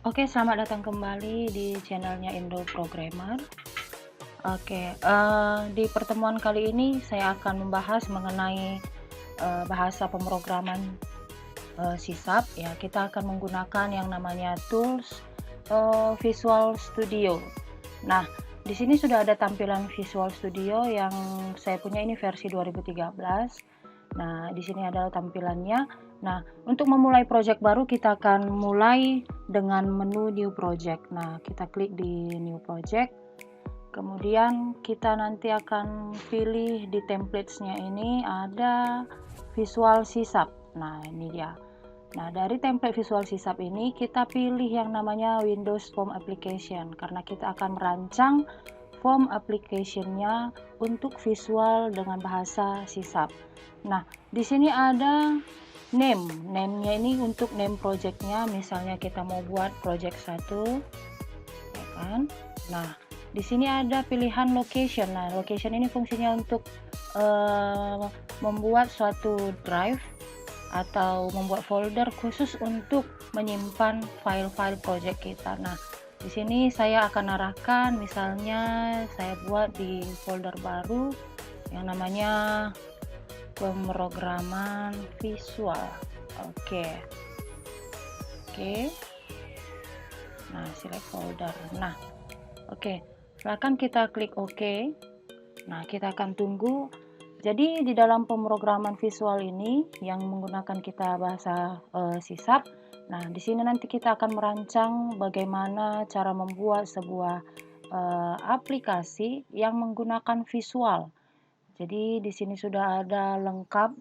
Oke, selamat datang kembali di channelnya Indo Programmer. Oke, di pertemuan kali ini saya akan membahas mengenai bahasa pemrograman C#. Ya, kita akan menggunakan yang namanya tools Visual Studio. Nah, di sini sudah ada tampilan Visual Studio yang saya punya, ini versi 2013. Nah, di sini adalah tampilannya. Nah, untuk memulai project baru kita akan mulai dengan menu New Project. Nah, kita klik di New Project. Kemudian kita nanti akan pilih di templates-nya ini ada Visual C#. Nah, ini dia. Nah, dari template Visual C# ini kita pilih yang namanya Windows Form Application karena kita akan merancang form application-nya untuk visual dengan bahasa C#. Nah, di sini ada name. Name-nya ini untuk name project-nya, misalnya kita mau buat project 1, ya kan? Nah, di sini ada pilihan location. Nah, location ini fungsinya untuk membuat suatu drive atau membuat folder khusus untuk menyimpan file-file project kita. Nah, di sini saya akan arahkan, misalnya saya buat di folder baru yang namanya pemrograman visual. Oke. Nah, select folder. Nah, oke. Silakan kita klik OK. Nah, kita akan tunggu. Jadi di dalam pemrograman visual ini yang menggunakan kita bahasa C#. Nah, di sini nanti kita akan merancang bagaimana cara membuat sebuah aplikasi yang menggunakan visual. Jadi di sini sudah ada lengkap,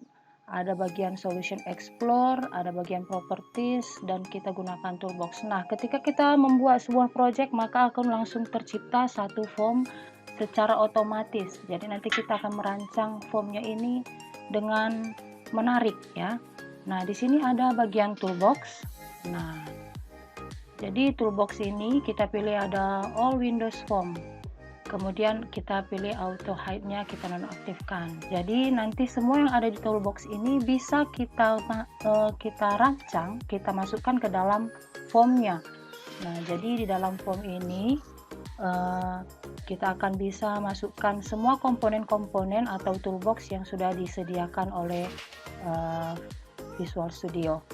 ada bagian Solution Explore, ada bagian Properties, dan kita gunakan Toolbox. Nah, ketika kita membuat sebuah project, maka akan langsung tercipta satu form secara otomatis. Jadi nanti kita akan merancang formnya ini dengan menarik ya. Nah, di sini ada bagian toolbox. Nah, jadi toolbox ini kita pilih ada all Windows form. Kemudian kita pilih auto hide-nya, kita nonaktifkan. Jadi nanti semua yang ada di toolbox ini bisa kita rancang, kita masukkan ke dalam formnya. Nah, jadi di dalam form ini kita akan bisa masukkan semua komponen-komponen atau toolbox yang sudah disediakan oleh Visual Studio.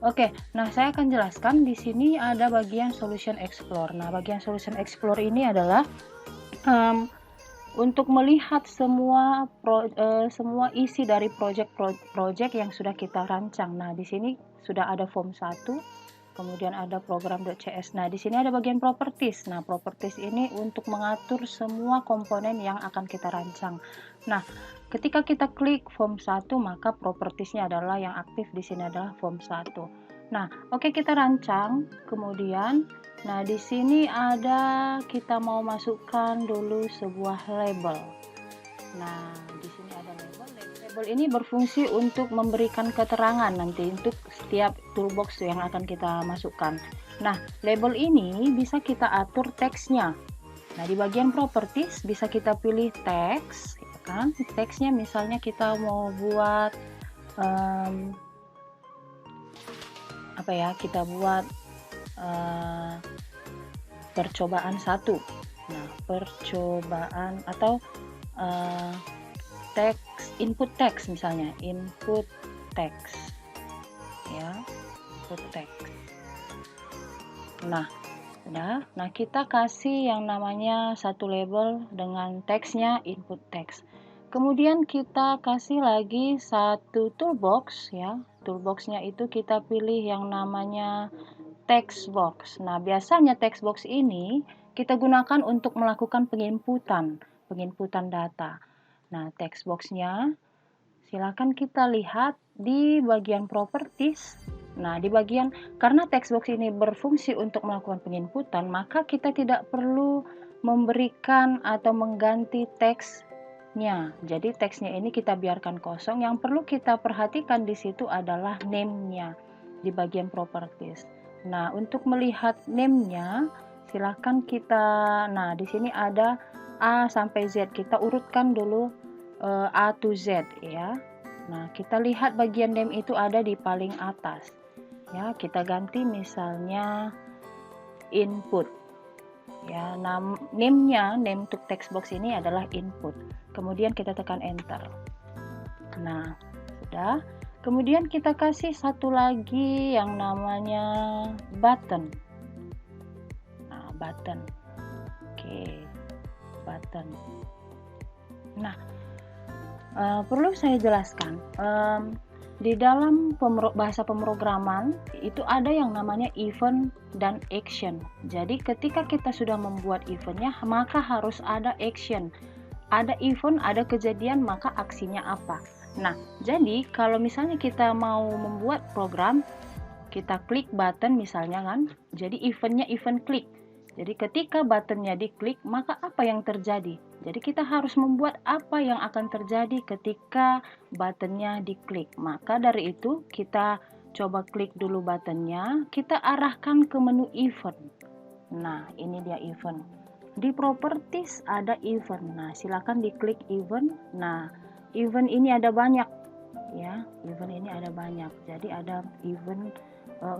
Oke, nah saya akan jelaskan di sini ada bagian Solution Explore. Nah, bagian Solution Explore ini adalah untuk melihat semua isi dari project yang sudah kita rancang. Nah, di sini sudah ada form 1. Kemudian ada program.cs. Nah, di sini ada bagian properties. Nah, properties ini untuk mengatur semua komponen yang akan kita rancang. Nah, ketika kita klik form 1, maka propertiesnya adalah yang aktif di sini adalah form 1. Nah, oke, kita rancang. Kemudian, nah di sini ada kita mau masukkan dulu sebuah label. Nah, di sini ada label. Label ini berfungsi untuk memberikan keterangan nanti untuk setiap toolbox yang akan kita masukkan. Nah, label ini bisa kita atur teksnya. Nah, di bagian properties bisa kita pilih teks, ya kan? Teksnya misalnya kita mau buat apa ya? Kita buat percobaan 1. Nah, percobaan atau input teks, misalnya input teks ya, input teks. Nah, nah kita kasih yang namanya satu label dengan teksnya input teks. Kemudian kita kasih lagi satu toolbox ya. Toolboxnya itu kita pilih yang namanya text box. Nah, biasanya text box ini kita gunakan untuk melakukan penginputan data. Nah, text box-nya silakan kita lihat di bagian properties. Nah, di bagian karena text box ini berfungsi untuk melakukan penginputan, maka kita tidak perlu memberikan atau mengganti teksnya. Jadi teksnya ini kita biarkan kosong. Yang perlu kita perhatikan di situ adalah name-nya di bagian properties. Nah, untuk melihat name-nya, silahkan kita, nah di sini ada A sampai Z, kita urutkan dulu A to Z ya. Nah, kita lihat bagian name itu ada di paling atas. Ya, kita ganti misalnya input. Ya, name-nya, name untuk text box ini adalah input. Kemudian kita tekan enter. Nah, sudah. Kemudian kita kasih satu lagi yang namanya button. Nah, button. Oke, button. Nah, perlu saya jelaskan, di dalam bahasa pemrograman itu ada yang namanya event dan action. Jadi ketika kita sudah membuat eventnya, maka harus ada action. Ada event, ada kejadian, maka aksinya apa. Nah, jadi kalau misalnya kita mau membuat program, kita klik button misalnya kan, jadi eventnya event klik. Jadi ketika buttonnya diklik, maka apa yang terjadi? Jadi kita harus membuat apa yang akan terjadi ketika buttonnya diklik. Maka dari itu kita coba klik dulu buttonnya, kita arahkan ke menu event. Nah, ini dia event. Di properties ada event. Nah, silakan diklik event. Nah, event ini ada banyak ya, event ini ada banyak. Jadi ada event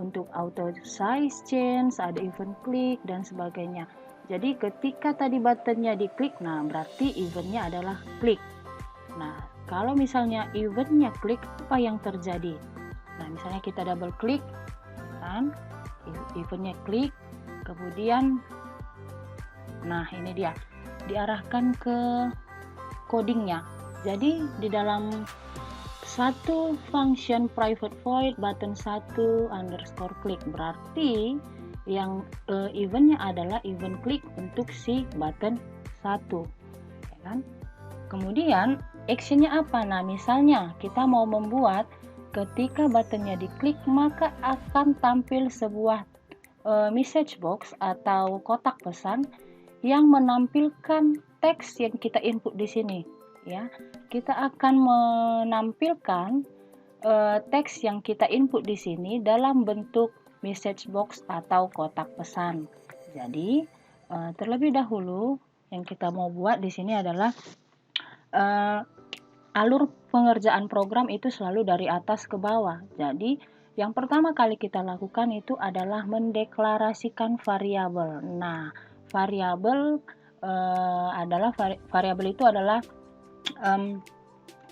untuk auto size change, ada event klik dan sebagainya. Jadi ketika tadi buttonnya diklik, nah berarti eventnya adalah klik. Nah, kalau misalnya eventnya klik, apa yang terjadi? Nah, misalnya kita double klik kan, eventnya klik, kemudian nah ini dia, diarahkan ke codingnya. Jadi di dalam satu function private void button 1 underscore klik, berarti yang eventnya adalah event klik untuk si button 1 ya kan? Kemudian actionnya apa? Nah, misalnya kita mau membuat ketika buttonnya diklik maka akan tampil sebuah message box atau kotak pesan yang menampilkan teks yang kita input di sini ya. Kita akan menampilkan teks yang kita input di sini dalam bentuk message box atau kotak pesan. Jadi terlebih dahulu yang kita mau buat di sini adalah alur pengerjaan program itu selalu dari atas ke bawah. Jadi yang pertama kali kita lakukan itu adalah mendeklarasikan variabel. Nah, variabel variabel itu adalah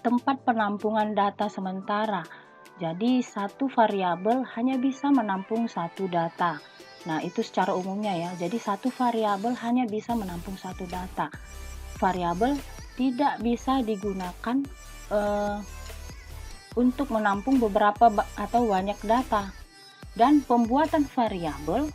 tempat penampungan data sementara. Jadi satu variabel hanya bisa menampung satu data. Nah, itu secara umumnya ya. Jadi satu variabel hanya bisa menampung satu data. Variabel tidak bisa digunakan untuk menampung beberapa atau banyak data. Dan pembuatan variabel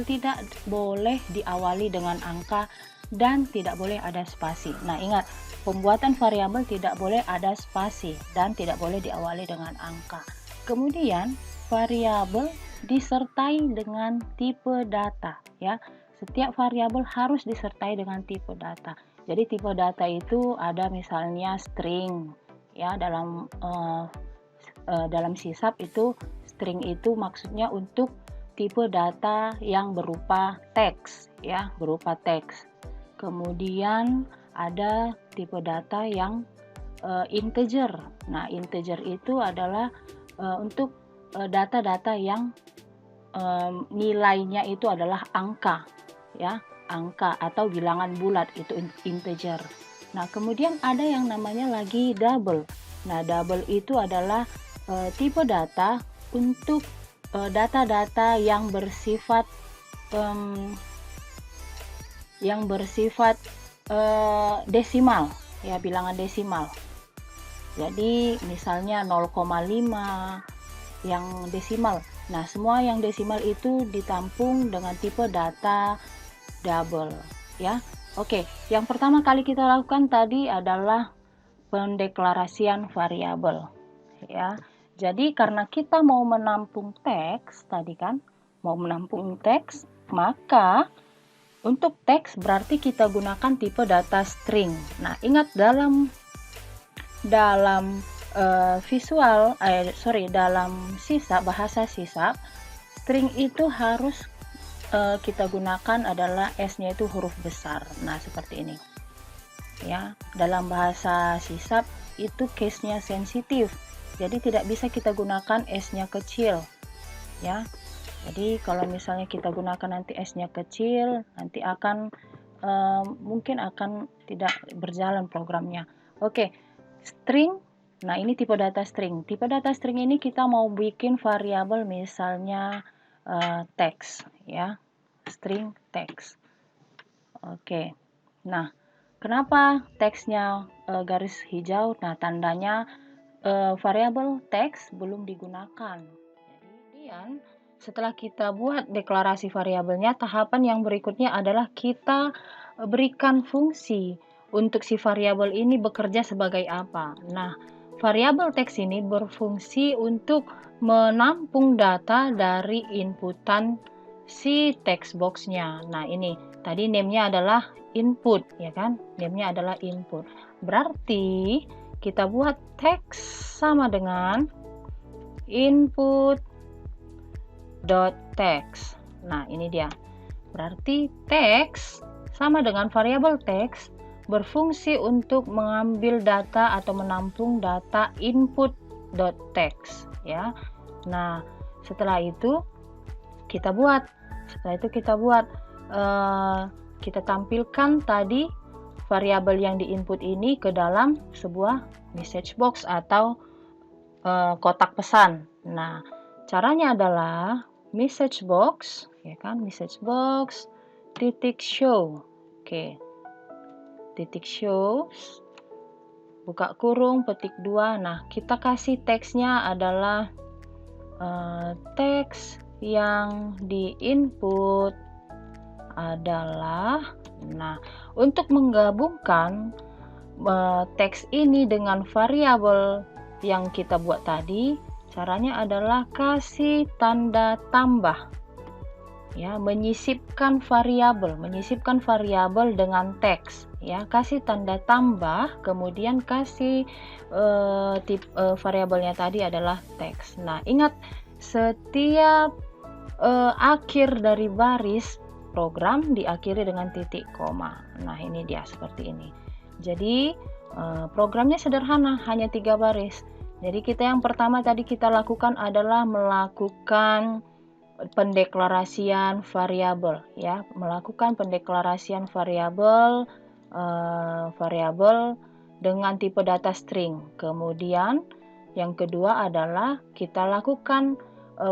tidak boleh diawali dengan angka dan tidak boleh ada spasi. Nah, ingat, pembuatan variabel tidak boleh ada spasi dan tidak boleh diawali dengan angka. Kemudian, variabel disertai dengan tipe data ya. Setiap variabel harus disertai dengan tipe data. Jadi tipe data itu ada misalnya string ya, dalam sisap itu string itu maksudnya untuk tipe data yang berupa teks ya, berupa teks. Kemudian ada tipe data yang integer. Nah, integer itu adalah untuk data-data yang nilainya itu adalah angka ya, angka atau bilangan bulat, itu integer. Nah, kemudian ada yang namanya lagi double. Nah, double itu adalah tipe data untuk data-data yang bersifat desimal ya, bilangan desimal. Jadi misalnya 0,5 yang desimal. Nah, semua yang desimal itu ditampung dengan tipe data double ya. Oke, yang pertama kali kita lakukan tadi adalah pendeklarasian variabel ya. Jadi karena kita mau menampung teks tadi kan, mau menampung teks, maka untuk teks berarti kita gunakan tipe data string. Nah, ingat dalam dalam sisap, bahasa sisap, string itu harus kita gunakan adalah S-nya itu huruf besar. Nah, seperti ini. Ya, dalam bahasa sisap itu case-nya sensitif. Jadi tidak bisa kita gunakan S-nya kecil. Ya. Jadi kalau misalnya kita gunakan nanti S-nya kecil, nanti akan mungkin akan tidak berjalan programnya. Oke, string. Nah, ini tipe data string. Tipe data string ini kita mau bikin variabel misalnya teks, ya, string teks. Oke. Nah, kenapa teksnya garis hijau? Nah, tandanya variabel teks belum digunakan. Kemudian setelah kita buat deklarasi variabelnya, tahapan yang berikutnya adalah kita berikan fungsi untuk si variabel ini bekerja sebagai apa. Nah, variabel teks ini berfungsi untuk menampung data dari inputan si text box-nya. Nah, ini tadi name-nya adalah input, ya kan? Name-nya adalah input. Berarti kita buat teks sama dengan input dot text. Nah, ini dia. Berarti teks sama dengan variabel teks berfungsi untuk mengambil data atau menampung data input dot text, ya. Nah, setelah itu kita buat kita tampilkan tadi variabel yang diinput ini ke dalam sebuah message box atau kotak pesan. Nah, caranya adalah message box, ya kan, message box titik show. Oke. Titik show, buka kurung, petik 2. Nah, kita kasih teksnya adalah teks yang diinput adalah, nah, untuk menggabungkan teks ini dengan variabel yang kita buat tadi, caranya adalah kasih tanda tambah, ya, menyisipkan variabel dengan teks, ya, kasih tanda tambah, kemudian kasih variabelnya tadi adalah teks. Nah, ingat, setiap akhir dari baris program diakhiri dengan titik koma. Nah, ini dia seperti ini. Jadi programnya sederhana, hanya 3 baris. Jadi kita yang pertama tadi kita lakukan adalah melakukan pendeklarasian variabel, ya, melakukan pendeklarasian variabel dengan tipe data string. Kemudian yang kedua adalah kita lakukan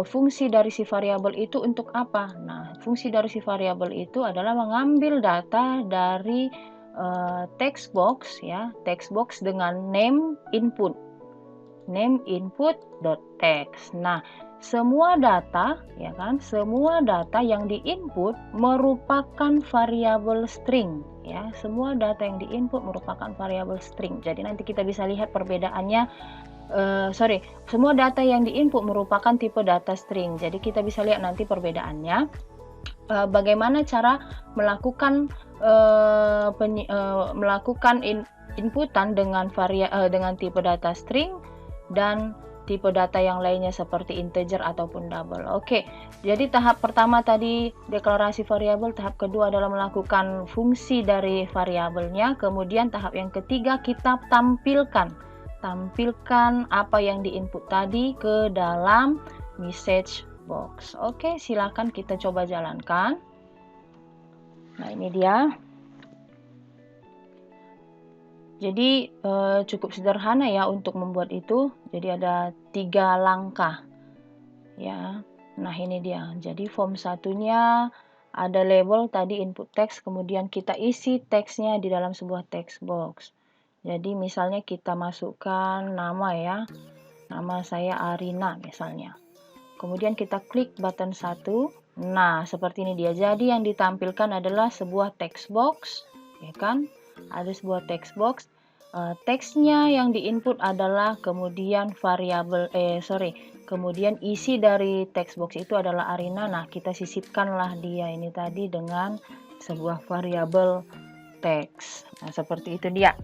fungsi dari si variabel itu untuk apa? Nah, fungsi dari si variabel itu adalah mengambil data dari text box, ya, text box dengan name input dot text. Nah, semua data, ya kan, semua data yang diinput merupakan variabel string, ya, semua data yang diinput merupakan variabel string. Jadi nanti kita bisa lihat perbedaannya. Semua data yang diinput merupakan tipe data string. Jadi kita bisa lihat nanti perbedaannya. Bagaimana cara melakukan inputan dengan tipe data string dan tipe data yang lainnya seperti integer ataupun double. Oke, jadi tahap pertama tadi deklarasi variabel, tahap kedua adalah melakukan fungsi dari variabelnya, kemudian tahap yang ketiga kita tampilkan apa yang diinput tadi ke dalam message box. Oke, silakan kita coba jalankan. Nah, ini dia. Jadi cukup sederhana ya untuk membuat itu. Jadi ada 3 langkah, ya. Nah, ini dia. Jadi form satunya ada label tadi input teks, kemudian kita isi teksnya di dalam sebuah text box. Jadi misalnya kita masukkan nama, ya, nama saya Arina misalnya. Kemudian kita klik button 1. Nah, seperti ini dia. Jadi yang ditampilkan adalah sebuah text box, ya kan? Ada sebuah text box. Teksnya yang diinput adalah kemudian kemudian isi dari text box itu adalah Arina. Nah, kita sisipkanlah dia ini tadi dengan sebuah variabel teks. Nah, seperti itu dia.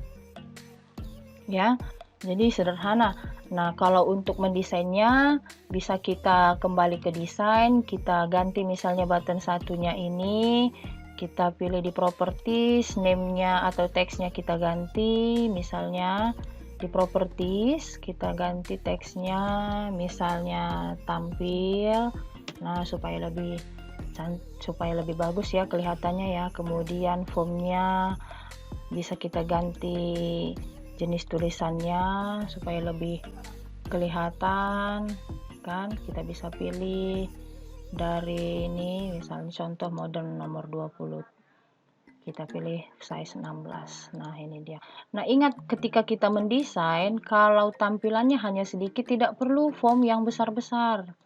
Ya, jadi sederhana. Nah, kalau untuk mendesainnya bisa kita kembali ke desain, kita ganti misalnya button satunya ini, kita pilih di properties, name-nya atau teksnya kita ganti, misalnya di properties kita ganti teksnya misalnya tampil, Nah, supaya lebih bagus ya kelihatannya ya. Kemudian fontnya bisa kita ganti jenis tulisannya supaya lebih kelihatan kan. Kita bisa pilih dari ini, misalnya contoh modern nomor 20, kita pilih size 16. Nah, ini dia. Nah, ingat ketika kita mendesain, kalau tampilannya hanya sedikit, tidak perlu font yang besar-besar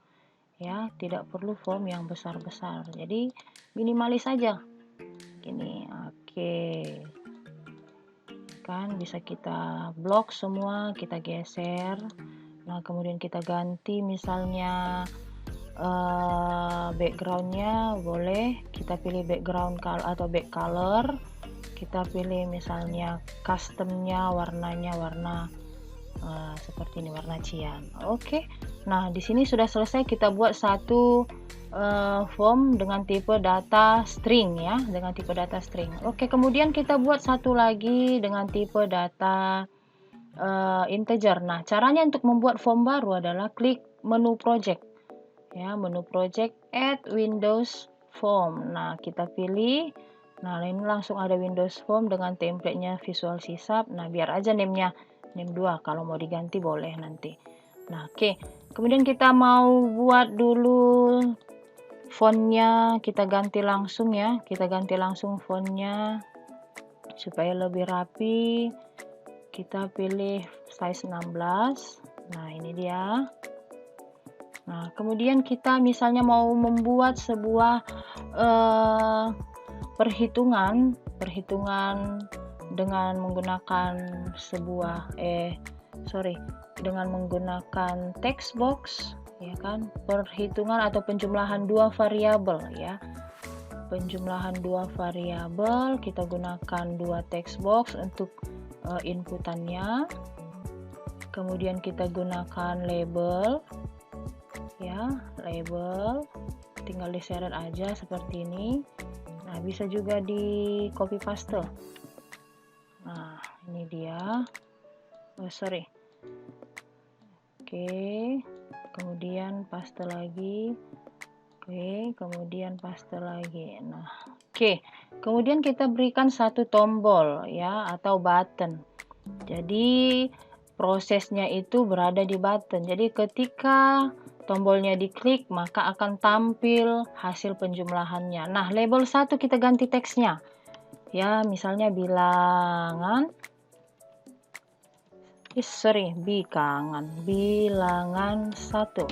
ya, tidak perlu font yang besar-besar, jadi minimalis saja gini. Oke kan, bisa kita blok semua, kita geser. Nah, kemudian kita ganti misalnya backgroundnya, boleh kita pilih background color atau back color, kita pilih misalnya customnya warnanya warna seperti ini, warna cian. Oke. Nah, di sini sudah selesai kita buat satu form dengan tipe data string ya, dengan tipe data string. Oke, kemudian kita buat satu lagi dengan tipe data integer. Nah, caranya untuk membuat form baru adalah klik menu project ya, menu project, add Windows form. Nah, kita pilih. Nah, ini langsung ada Windows form dengan template-nya Visual C#. Nah, biar aja name-nya name 2, kalau mau diganti boleh nanti. Nah, oke. Kemudian kita mau buat dulu fontnya, kita ganti langsung ya, kita ganti langsung fontnya supaya lebih rapi. Kita pilih size 16. Nah, ini dia. Nah, kemudian kita misalnya mau membuat sebuah perhitungan dengan menggunakan dengan menggunakan text box ya kan, perhitungan atau penjumlahan dua variabel ya, penjumlahan dua variabel, kita gunakan dua text box untuk inputannya. Kemudian kita gunakan label ya, label tinggal diseret aja seperti ini. Nah, bisa juga di copy paste. Nah, ini dia. Oke, kemudian paste lagi. Oke, kemudian paste lagi. Nah, oke. Kemudian kita berikan satu tombol ya, atau button. Jadi prosesnya itu berada di button. Jadi ketika tombolnya diklik, maka akan tampil hasil penjumlahannya. Nah, label 1 kita ganti teksnya. Ya, misalnya bilangan. Bilangan 1.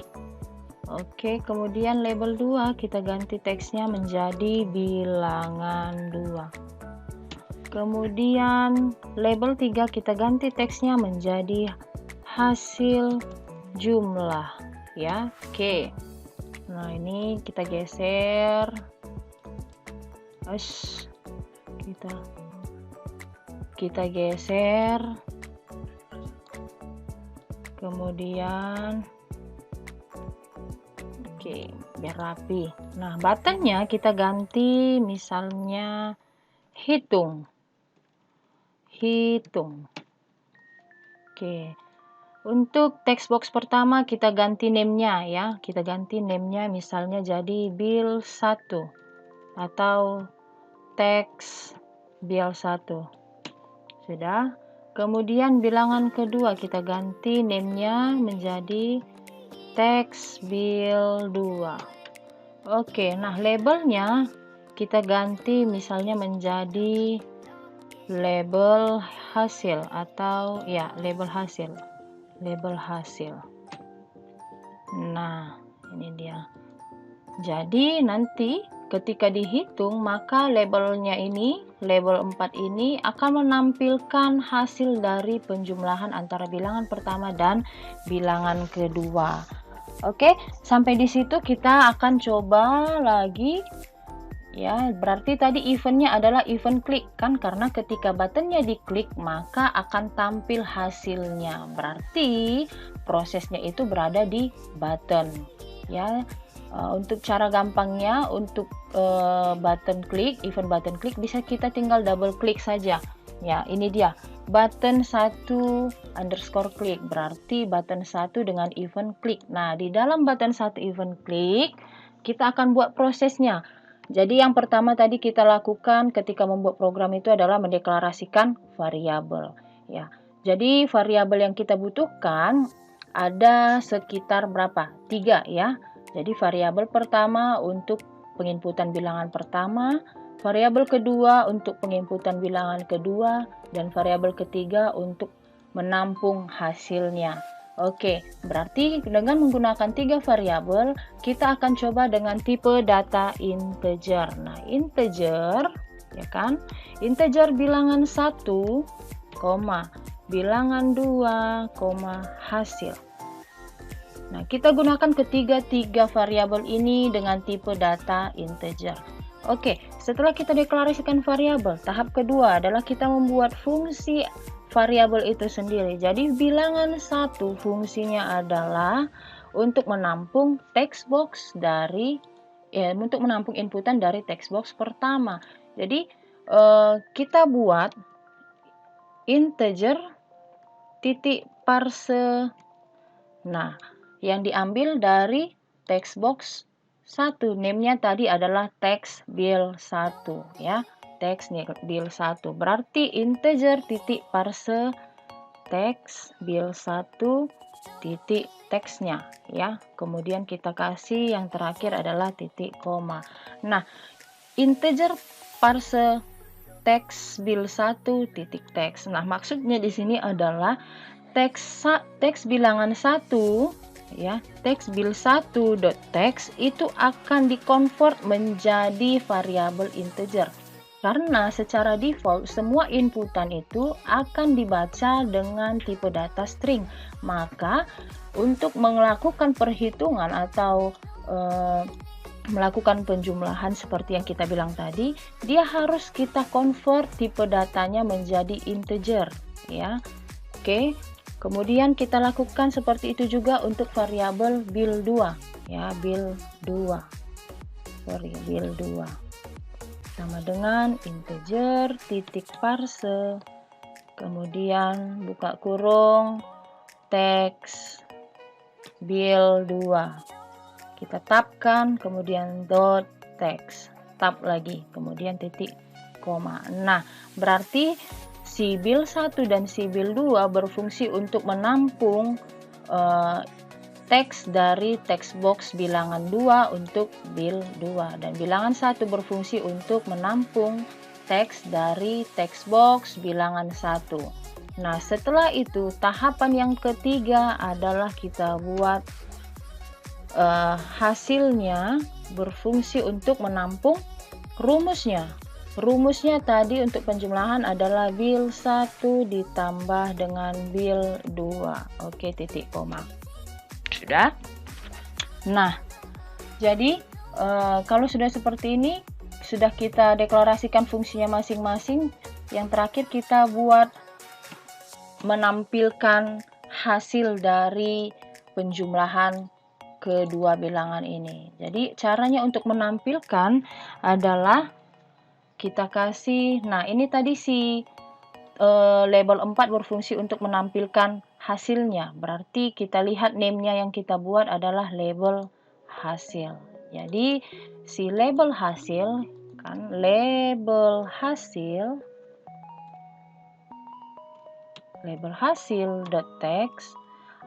Oke, kemudian label 2 kita ganti teksnya menjadi bilangan 2. Kemudian label 3 kita ganti teksnya menjadi hasil jumlah ya. Oke. Nah, ini kita geser. Kita geser. Kemudian oke, biar rapi. Nah, buttonnya kita ganti misalnya hitung. Oke. Untuk text box pertama kita ganti name-nya ya. Kita ganti name-nya misalnya jadi bill 1 atau text bill 1. Sudah. Kemudian bilangan kedua kita ganti name-nya menjadi text bill 2. Oke, nah labelnya kita ganti misalnya menjadi label hasil atau ya label hasil. Nah, ini dia. Jadi nanti ketika dihitung maka labelnya ini, label 4 ini akan menampilkan hasil dari penjumlahan antara bilangan pertama dan bilangan kedua. Oke, sampai di situ kita akan coba lagi. Ya, berarti tadi eventnya adalah event klik kan, karena ketika buttonnya diklik maka akan tampil hasilnya. Berarti prosesnya itu berada di button. Ya, untuk cara gampangnya untuk button klik, event button klik bisa kita tinggal double klik saja. Ya, ini dia button 1_klik, berarti button 1 dengan event klik. Nah, di dalam button 1 event klik kita akan buat prosesnya. Jadi yang pertama tadi kita lakukan ketika membuat program itu adalah mendeklarasikan variabel ya. Jadi variabel yang kita butuhkan ada sekitar berapa? 3 ya. Jadi variabel pertama untuk penginputan bilangan pertama, variabel kedua untuk penginputan bilangan kedua, dan variabel ketiga untuk menampung hasilnya. Oke, berarti dengan menggunakan 3 variabel, kita akan coba dengan tipe data integer. Nah, integer, ya kan? Integer bilangan 1, bilangan 2, hasil. Nah, kita gunakan ketiga variabel ini dengan tipe data integer. Oke, setelah kita deklarasikan variabel, tahap kedua adalah kita membuat fungsi variabel itu sendiri. Jadi bilangan 1 fungsinya adalah untuk menampung text box dari untuk menampung inputan dari text box pertama. Jadi kita buat integer titik parse. Nah, yang diambil dari text box 1. Name-nya tadi adalah text bill 1 ya. Text bill 1 berarti integer titik parse text bill 1 titik teksnya ya. Kemudian kita kasih yang terakhir adalah titik koma. Nah, integer parse text bill 1 titik teks. Nah, maksudnya di sini adalah teks bilangan 1 ya, teks bill 1.text itu akan dikonvert menjadi variabel integer. Karena secara default semua inputan itu akan dibaca dengan tipe data string. Maka untuk melakukan perhitungan atau melakukan penjumlahan seperti yang kita bilang tadi, dia harus kita convert tipe datanya menjadi integer ya. Oke. Kemudian kita lakukan seperti itu juga untuk variabel bill 2 ya, bill 2. Bill 2. Sama dengan integer titik parse. Kemudian buka kurung teks bill 2. Kita tabkan, kemudian dot text. Tab lagi, kemudian titik koma. Nah, berarti si bill 1 dan si bill 2 berfungsi untuk menampung teks dari text box bilangan 2 untuk bill 2. Dan bilangan 1 berfungsi untuk menampung teks dari text box bilangan 1. Nah, setelah itu tahapan yang ketiga adalah kita buat hasilnya berfungsi untuk menampung rumusnya. Rumusnya tadi untuk penjumlahan adalah bill 1 ditambah dengan bill 2. Oke, titik koma. Sudah? Nah, jadi kalau sudah seperti ini, sudah kita deklarasikan fungsinya masing-masing. Yang terakhir kita buat menampilkan hasil dari penjumlahan kedua bilangan ini. Jadi caranya untuk menampilkan adalah kita kasih, nah ini tadi si label 4 berfungsi untuk menampilkan hasilnya. Berarti kita lihat name-nya yang kita buat adalah label hasil. Jadi si label hasil kan, label hasil.text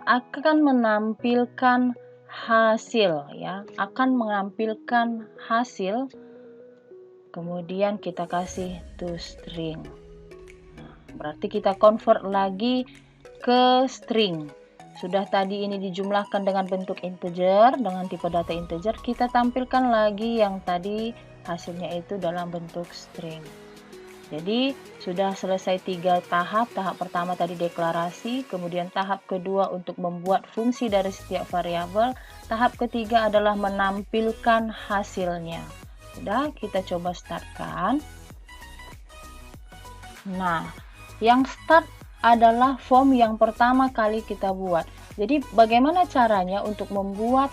akan menampilkan hasil ya, akan menampilkan hasil. Kemudian kita kasih toString. Nah, berarti kita convert lagi ke string. Sudah tadi ini dijumlahkan dengan bentuk integer, dengan tipe data integer, kita tampilkan lagi yang tadi hasilnya itu dalam bentuk string. Jadi sudah selesai 3 tahap. Tahap pertama tadi deklarasi, kemudian tahap kedua untuk membuat fungsi dari setiap variabel, tahap ketiga adalah menampilkan hasilnya. Sudah, kita coba startkan. Nah, yang start adalah form yang pertama kali kita buat. Jadi bagaimana caranya untuk membuat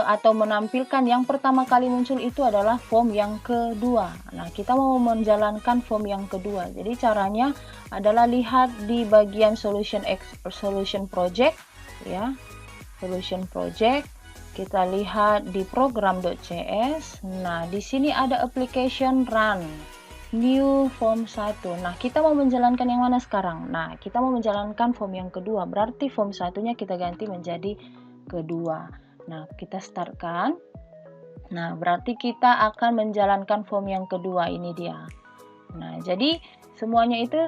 atau menampilkan yang pertama kali muncul itu adalah form yang kedua. Nah, kita mau menjalankan form yang kedua. Jadi caranya adalah lihat di bagian solution project ya. Solution project. Kita lihat di program.cs. Nah, di sini ada application run new form 1. Nah, kita mau menjalankan yang mana sekarang? Nah, kita mau menjalankan form yang kedua. Berarti form satunya kita ganti menjadi kedua. Nah, kita startkan. Nah, berarti kita akan menjalankan form yang kedua, ini dia. Nah, jadi semuanya itu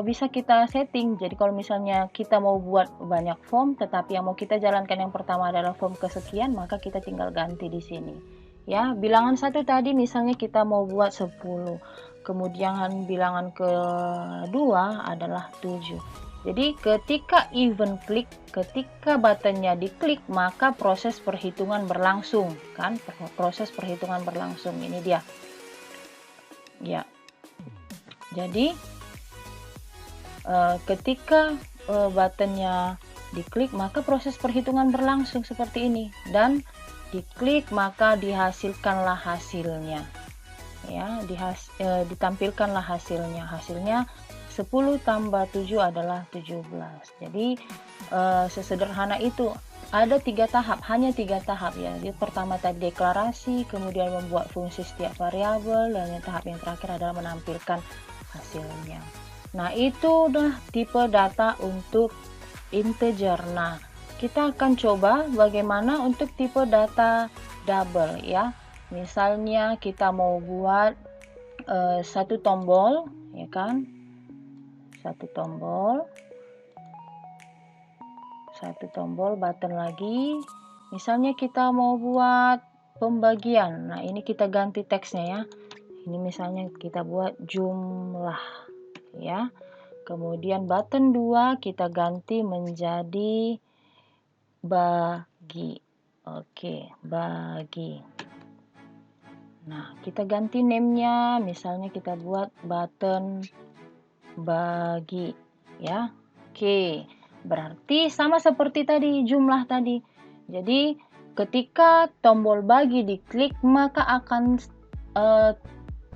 bisa kita setting. Jadi kalau misalnya kita mau buat banyak form, tetapi yang mau kita jalankan yang pertama adalah form kesekian, maka kita tinggal ganti di sini. Ya, bilangan satu tadi misalnya kita mau buat 10. Kemudian bilangan kedua adalah 7. Jadi ketika event klik, ketika buttonnya diklik, maka proses perhitungan berlangsung, kan? Proses perhitungan berlangsung, ini dia. Ya. Jadi ketika buttonnya diklik, maka proses perhitungan berlangsung seperti ini, dan diklik maka dihasilkanlah hasilnya, ya, ditampilkanlah hasilnya. Hasilnya 10 tambah 7 adalah 17. Jadi sesederhana itu. Ada 3 tahap, hanya 3 tahap ya. Jadi pertama tadi deklarasi, kemudian membuat fungsi setiap variabel, dan yang tahap yang terakhir adalah menampilkan hasilnya. Nah, itu udah tipe data untuk integer. Nah, kita akan coba bagaimana untuk tipe data double ya. Misalnya kita mau buat satu tombol, ya kan? Satu tombol button lagi. Misalnya kita mau buat pembagian. Nah, ini kita ganti teksnya ya. Ini misalnya kita buat jumlah ya. Kemudian button 2 kita ganti menjadi bagi. Oke, bagi. Nah, kita ganti name-nya, misalnya kita buat button bagi ya. Oke. Berarti sama seperti tadi, jumlah tadi. Jadi, ketika tombol bagi diklik, maka akan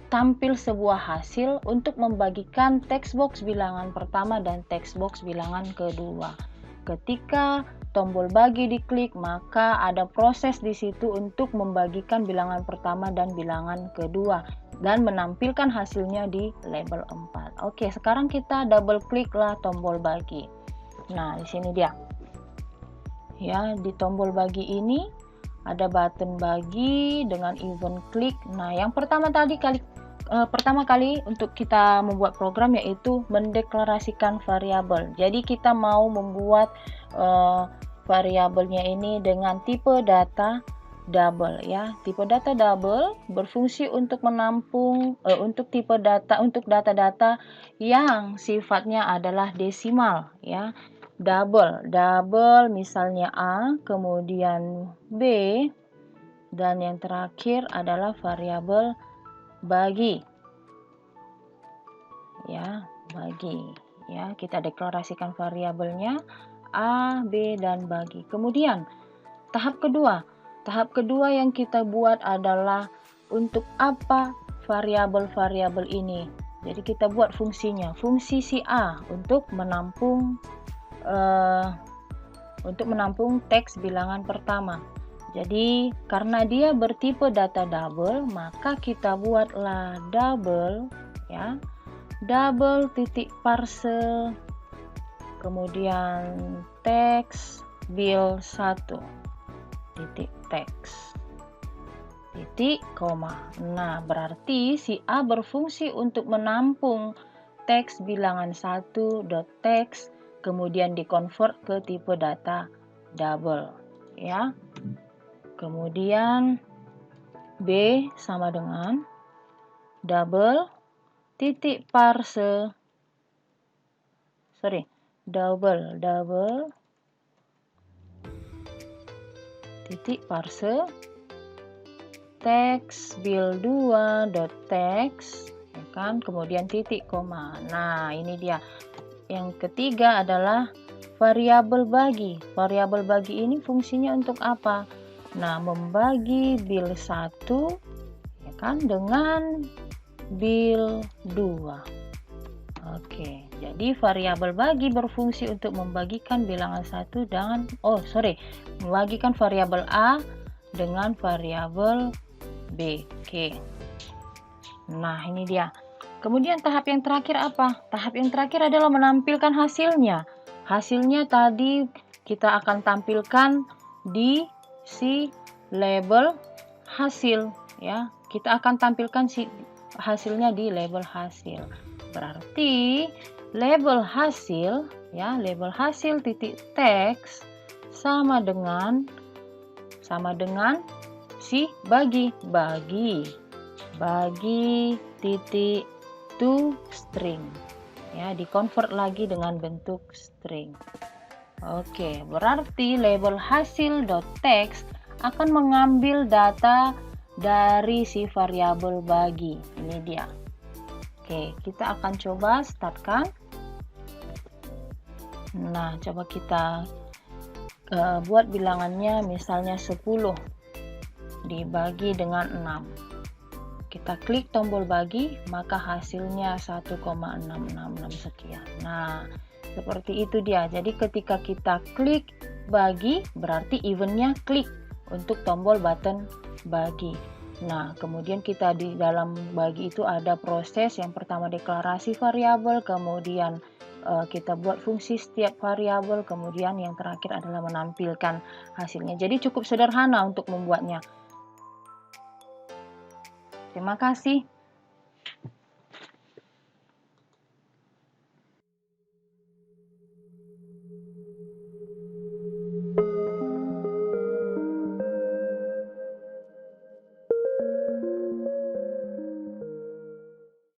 tampil sebuah hasil untuk membagikan text box bilangan pertama dan text box bilangan kedua. Ketika tombol bagi diklik, maka ada proses di situ untuk membagikan bilangan pertama dan bilangan kedua dan menampilkan hasilnya di label 4. Oke, sekarang kita double kliklah tombol bagi. Nah, di sini dia. Ya, di tombol bagi ini ada button bagi dengan event klik. Nah, yang pertama kali untuk kita membuat program yaitu mendeklarasikan variabel. Jadi kita mau membuat variabelnya ini dengan tipe data double ya. Tipe data double berfungsi untuk menampung untuk data-data yang sifatnya adalah desimal ya. Double misalnya A, kemudian B, dan yang terakhir adalah variabel bagi ya, bagi ya. Kita deklarasikan variabelnya A, B, dan bagi. Kemudian tahap kedua yang kita buat adalah untuk apa variabel-variabel ini. Jadi kita buat fungsinya, fungsi si A untuk menampung teks bilangan pertama. Jadi karena dia bertipe data double, maka kita buatlah double ya. Double titik parse, kemudian teks bil 1 titik teks titik koma. Nah, berarti si A berfungsi untuk menampung teks bilangan 1.teks, kemudian dikonvert ke tipe data double ya. Kemudian B sama dengan double titik parse, double titik parse teks bil 2.teks ya kan, kemudian titik koma. Nah, ini dia. Yang ketiga adalah variabel bagi. Variabel bagi ini fungsinya untuk apa? Nah, membagi bil 1 ya kan dengan bil 2. Oke. Jadi variabel bagi berfungsi untuk membagikan bilangan satu dengan membagikan variabel A dengan variabel B. Oke. Nah, ini dia. Kemudian tahap yang terakhir apa? Tahap yang terakhir adalah menampilkan hasilnya. Hasilnya tadi kita akan tampilkan di si label hasil ya. Kita akan tampilkan si hasilnya di label hasil. Berarti label hasil titik teks sama dengan si bagi titik to string ya, di-convert lagi dengan bentuk string. Oke, berarti label hasil.text akan mengambil data dari si variabel bagi. Ini dia. Oke, kita akan coba startkan. Nah, coba kita buat bilangannya misalnya 10 dibagi dengan 6. Kita klik tombol bagi, maka hasilnya 1,666 sekian. Nah, seperti itu dia. Jadi ketika kita klik bagi, berarti eventnya klik untuk tombol button bagi. Nah, kemudian kita di dalam bagi itu ada proses. Yang pertama deklarasi variabel, kemudian kita buat fungsi setiap variabel, kemudian yang terakhir adalah menampilkan hasilnya. Jadi cukup sederhana untuk membuatnya. Terima kasih.